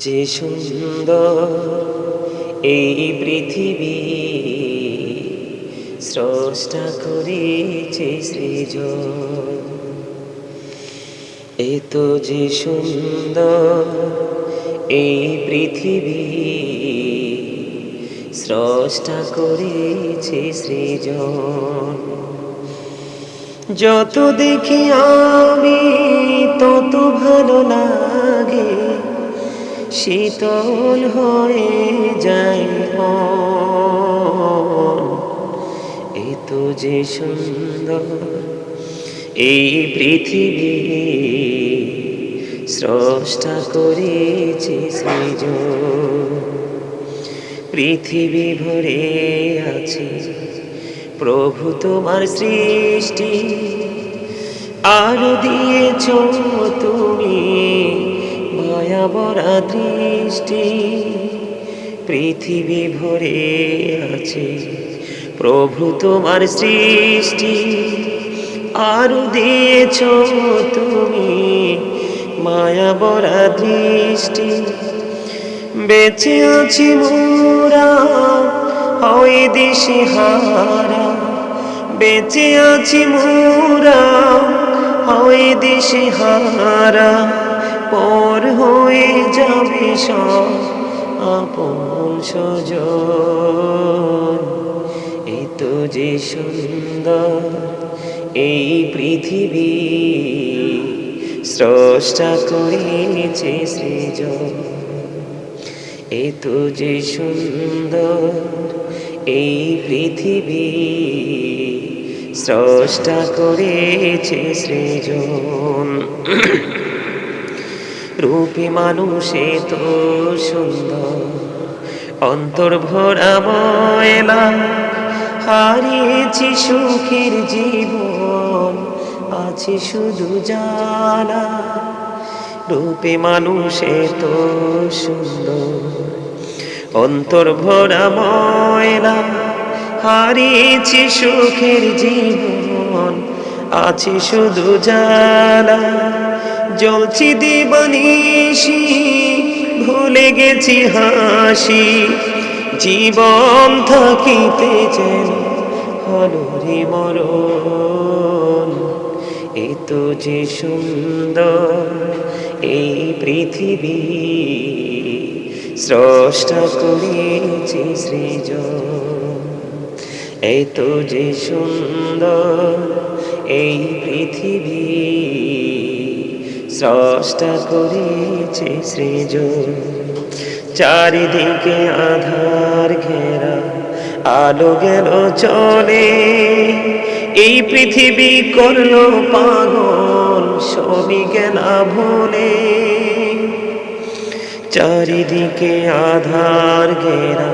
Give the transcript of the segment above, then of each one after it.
যে সুন্দর এই পৃথিবী, স্রষ্টা করেছে সৃজন। এত যে সুন্দর এই পৃথিবী, স্রষ্টা করেছে সৃজন। যত দেখি আমি তত ভালো লাগে, শীতল হয়ে যায় মন। এত যে সুন্দর এই পৃথিবী, স্রষ্টা করেছে সৃজন। পৃথিবী ভরে আছে প্রভু তোমার সৃষ্টি, আলো দিয়েছ তুমি মায়া ভরা দৃষ্টি। পৃথিবী ভরে আছে প্রভু তোমার সৃষ্টি, আলো দিয়েছ তুমি মায়া ভরা দৃষ্টি। বেঁচে আছি মোরা হয় দিশেহারা, বেঁচে আছি মোরা হয় দিশেহারা। পর হয়ে যাবে সব আপন স্বজন। এত যে সুন্দর এই পৃথিবী, স্রষ্টা করেছে সৃজন। এত যে সুন্দর এই পৃথিবী, স্রষ্টা করেছে সৃজন। রূপে মানুষে তো সুন্দর, অন্তর ভরা ময়লা। হারিয়েছি সুখের জীবন, আছে শুধু জ্বালা। রূপে মানুষে তো সুন্দর, অন্তর ভরা ময়লা। হারিয়েছি সুখের জীবন, আছে শুধু জ্বালা। জ্বলছি দিবানিশি, ভুলে গেছি হাসি। জীবন থাকিতে যেন হলো রে মরণ। এত যে সুন্দর এই পৃথিবী, স্রষ্টা করেছে সৃজন। এত যে সুন্দর এই পৃথিবী, স্রষ্টা করেছে সৃজন। চারিদিকে আধার ঘেরা, আলো গেল চলে। এই পৃথিবী করলো পাগল, সবই গেলা ভুলে। চারিদিকে আধার ঘেরা,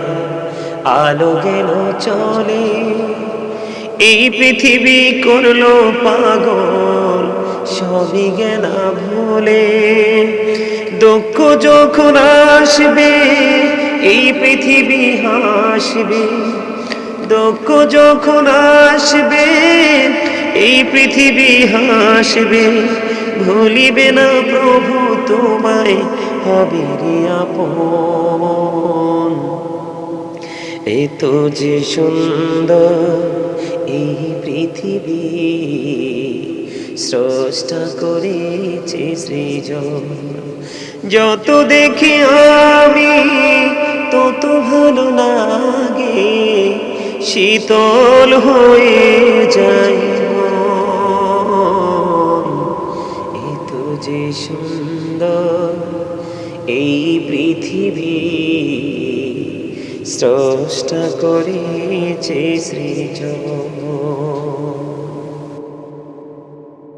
আলো গেল চলে। এই পৃথিবী করলো পাগল, সবই গেলা ভুলে। দুঃখ যখন আসবে এই পৃথিবী হাসবে। দুঃখ যখন আসবে এই পৃথিবী হাসবে। ভুলিবে না প্রভু তোমায়, হবে রে আপন। এত যে সুন্দর এই পৃথিবী, স্রষ্টা করেছে সৃজন। যত দেখি আমি তত ভালো লাগে, শীতল হয়ে যায় মন। এত যে সুন্দর এই পৃথিবী, স্রষ্টা করেছে সৃজন।